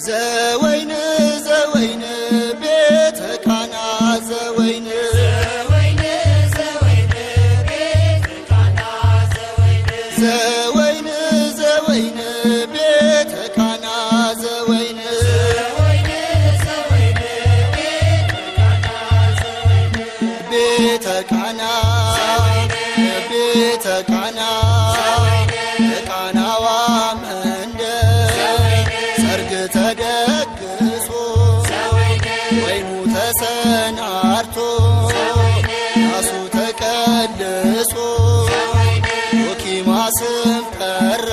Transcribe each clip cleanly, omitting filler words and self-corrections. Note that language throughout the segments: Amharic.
ዘወይን ዘወይን ቤተ ቃና ዘወይን ዘወይን ዘወይን ቤተ ቃና ዘወይን ዘወይን ዘወይን ቤተ ቃና ዘወይን ዘወይን ዘወይን ቤተ ቃና ቤተ ቃና ቃናዋ ተደግሶ ወይኑ ተሰናርቶ ናሱ ተቀልሶ ዶኪማስም ጠራ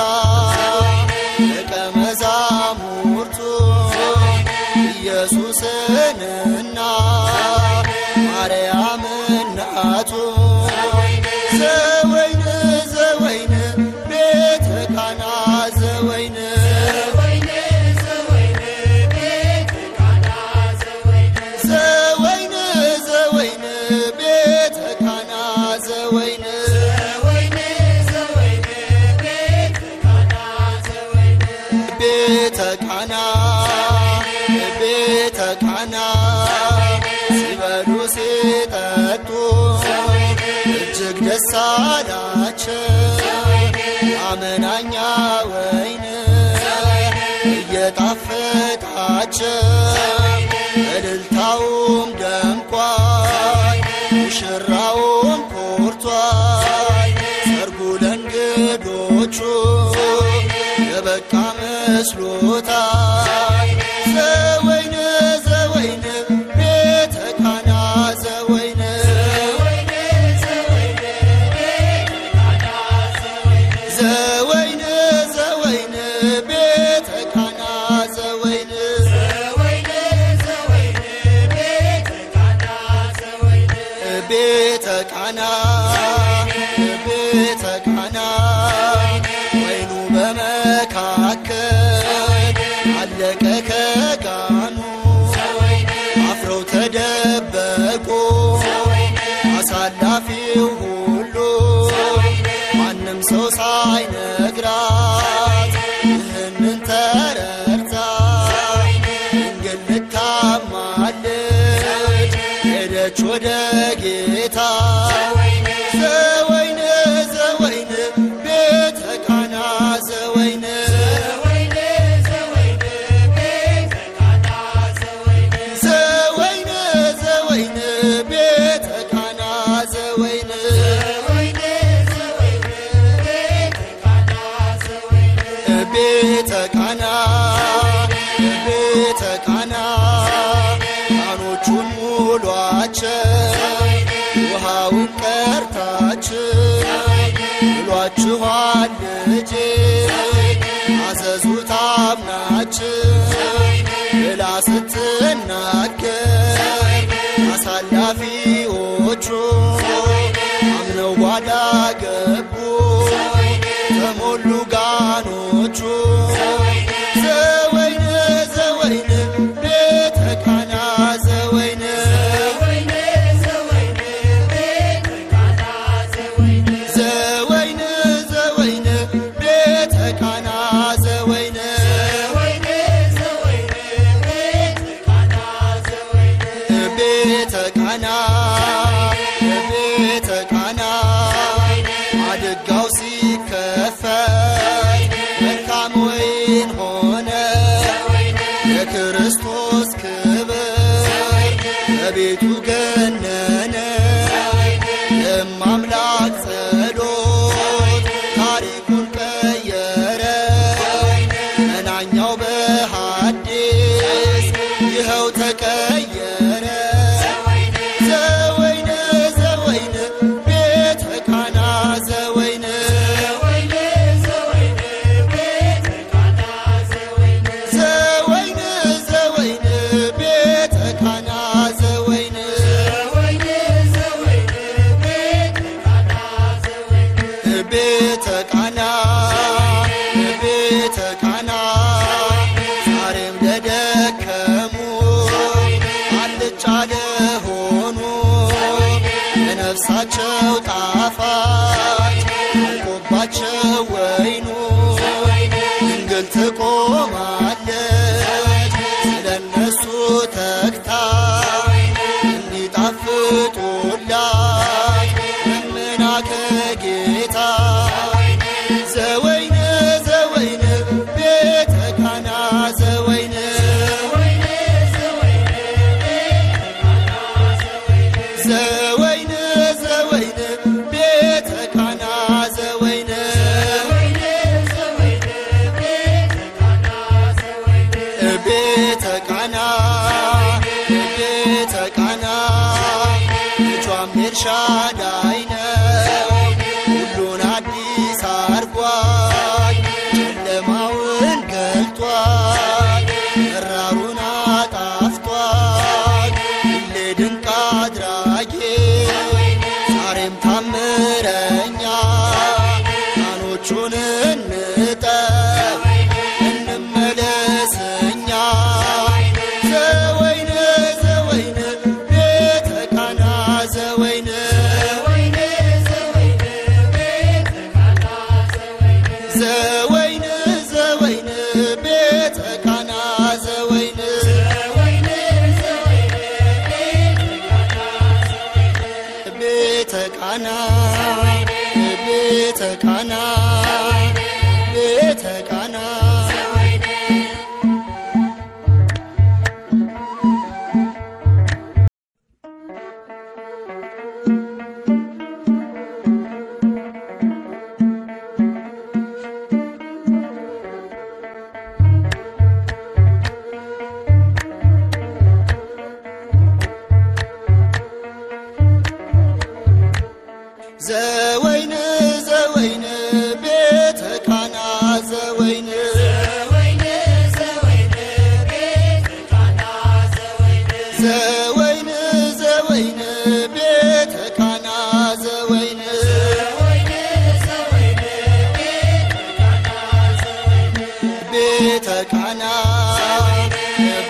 ደቀ መዛሙርቱ ኢየሱስንና ማርያም እናቱ ዘወይን ዘወይን ቤተ ቃና ዘወይን ቤተ ቃና ሲበሉ ሲጠጡ እጅግ ደስ አላቸው አመናኛ ወይን እየጣፈጣቸው እልልታውም ደምቋል ሙሽራውም ኮርቷል ሰርጉ ለእንግዶቹ የበቃ መስሎታል ዘወይን ዘወይን ቤተ ቃና ዘወይን ዘወይን ዘወይን ቤተ ቃና ዘወይን ቤተ ቃና ቤተ ቃና ወይኑ በመካከል አለቀ ከጋኑ አፍረው ተደበቁ አሳላፊው ሁሉ ማንም ሰው ሳይነግራት ይህንን ተረድታ ድንግል ልታማልድ ሄደች ወደ ጌታ ዘወይን ዘወይን ቤተ ቃና ዘወይን ቤተ ቃና ቤተ ቃና ቃኖቹን ሙሏቸው ውሃውን ቀርታችሁ ብሏችኋል ልጄ አዘዙት አምናችሁ ብላ ስትናገር አሳላፊዎቹ አምነው ጓዳ ገቡ ተሞሉ ጋኖቹ ዘወይን ዘወይን ቤተ ቃና ዘወይን ዘወይን ዘወይን ቤተ ቃና ዘወይን ቤተ ቃና ቤተ ቃና አድጋው ሲከፈት መልካም ወይን ሆነ የክርስቶስ ክብር በቤቱ ገነነ የማምላክ ጸሎት ታሪኩን ቀየረ መናኛው በሐዲስ ይኸው ተቀየረ ዘወይን ዘወይን ቤተ ቃና ዘወይን ዘወይን ዘወይን ቤተ ቃና ዘወይን ቤተ ቃና ቤተ ቃና ዛሬም ለደከሙ አልጫ ለሆኑ የነፍሳቸው ጣፋጭ አልቆባቸው ወይኑ ድንግል ትቆማለች ኤልሻዳይ ነው ሁሉን አዲስ አርጓል ጨለማውን ገልጧል መራሩን አጣፍቷል ሁሌ ድንቅ አድራጊ ዛሬም ታምረኛ ካህኖቹን እንጠብ እንመለስኛ ዘወይን ዘወይን ቤተ ቃና ዘወይን ዘወይን ዘወይን ቤተ ቃና ዘወይን ቤተ ቃና ቤተ ቃና ቤተ ቃና ዘወይን ዘወይን ቤተ ቃና ዘወይን ዘወይን ዘወይን ቤተ ቃና ዘወይን ቤተ ቃና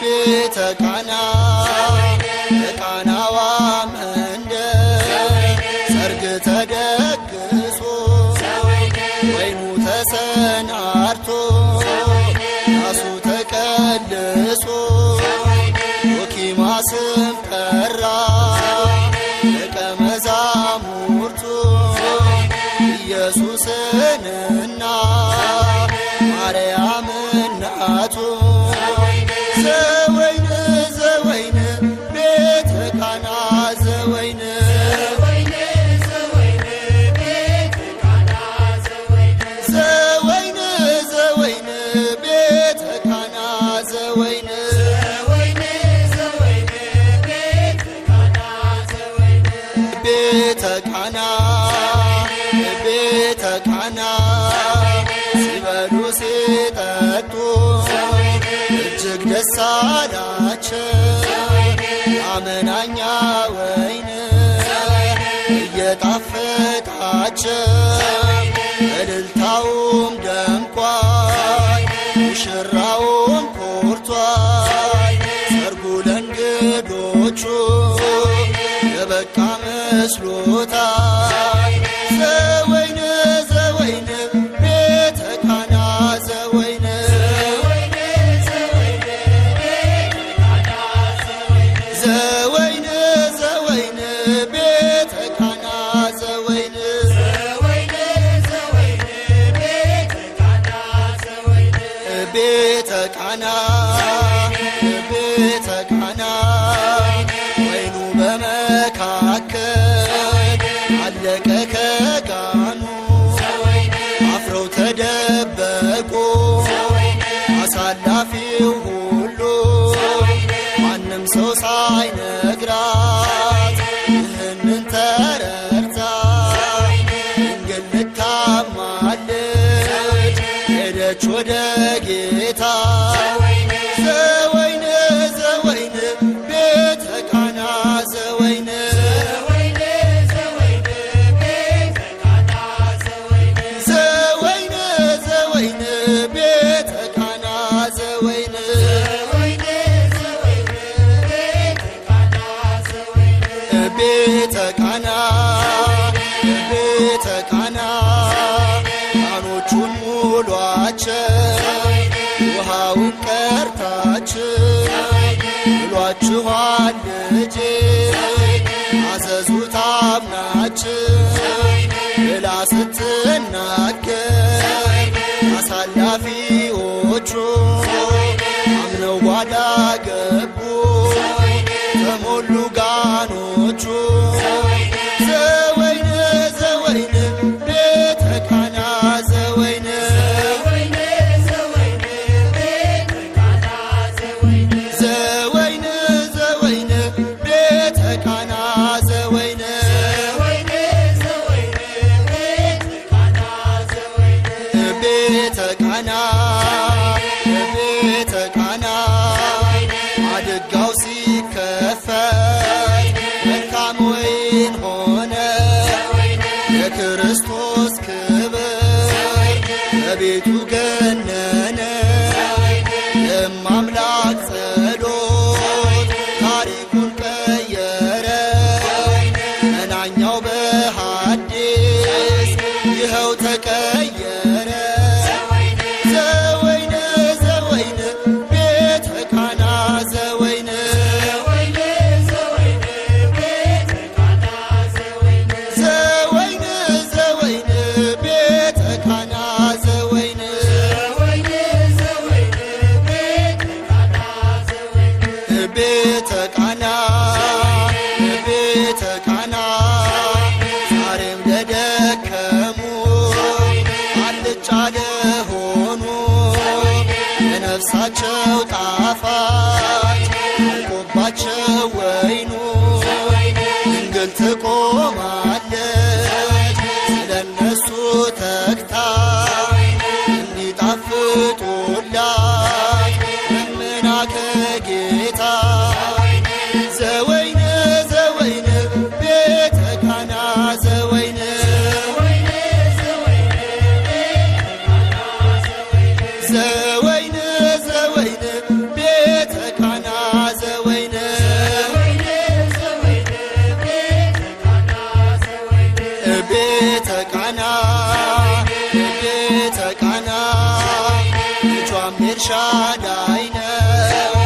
ቤተ ቃና በቃናዋ መንደር ሰርግ ተደግሶ ወይኑ ተሰናድቶ ራሱ ተቀድሶ ዶኪማስም ጠራ ደቀ መዛሙርቱ ኢየሱስንና ማርያም እናቱ ዘወይን ዘወይን ቤተ ቃና ዘወይን ዘወይን ዘወይን ቤተ ቃና ዘወይን ቤተ ቃና ቤተ ቃና ሲበሉ ሲጠጡ እጅግ ደስ አላቸው አመናኛ ወይን እየጣፈጣቸው እልልታውም ደምቋል ሙሽራውም ኮርቷል ሰርጉ ለእንግዶቹ የበቃ መስሎታል ዘወይን ዘወይን ቤተ ቃና ዘወይን ዘወይን ዘወይን ቤተ ቃና ዘወይን ቤተ ቃና ቤተ ቃና ወይኑ በመካከል አለቀ ከጋኑ አፍረው ተደበቁ አሳላፊው ሁሉ ማንም ሰው ሳይነግራት ይህንን ተረድታ ድንግል ልታማልድ ሄደች ወደ ጌታ ዘወይን ዘወይን ቤተ ቃና ዘወይን ዘወይን ዘወይን ቤተ ቃና ዘወይን ቤተ ቃና ቤተ ቃና ካህኖቹን ሙሏቸው ውሃውን ቀርታችሁ ብሏችኋል ልጄ አዘዙት አምናችሁ ብላ ስትናገር አሳላፊዎቹ አምነው ጓዳ ገቡ ተሞሉ ጋኖቹ ዘወይን ዘወይን ቤተ ቃና ዘወይን ዘወይን ዘወይን ቤተ ቃና ዘወይን ቃና ቤተ ቃና ማድጋው ሲከፈት መልካም ወይን ሆነ የክርስቶስ ክብር በቤቱ ገነነ የማምላክ ጸሎት ታሪኩን ቀየረ መናኛው በሐዲስ ይኸው ተቀየረ ዘወይን ዘወይን ቤተ ቃና ዘወይን ዘወይን ዘወይን ቤተ ቃና ዘወይን ቤተ ቃና ቤተ ቃና ዛሬም ለደከሙ አልጫ ለሆኑ የነፍሳቸው ጣፋጭ አልቆባቸው ወይኑ ድንግል ትቆማለች ስለነሱ ተግታ እንዲጣፍጡላት ለምና ከጌታ ዘወይን ዘወይን ቤተ ቃና ዘወይን ዘወይን ዘወይን ቤተ ቃና ዘወይን ቤተ ቃና ቤተ ቃና ልጇም ኤልሻዳይ ነው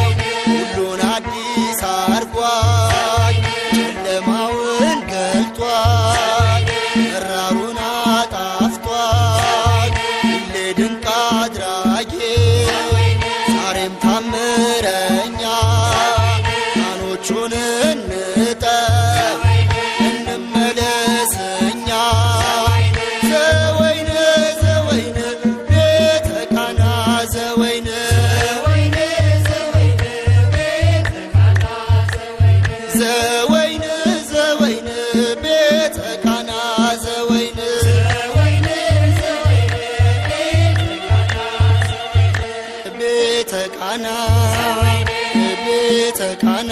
ሁሉን አዲስ አርጓል ጨለማውን ገልጧል መራሩን አጣፍጧል ሁሌ ድንቅ አድራጊ ዛሬም ታምረኛ ቃኖቹን እንጠብ እንመለስኛ ዘወይን ዘወይን ቤተ ቃና ዘወይን ዘወይን ዘወይን ቤተ ቃና ዘወይን ቤተ ቃና ቤተ ቃና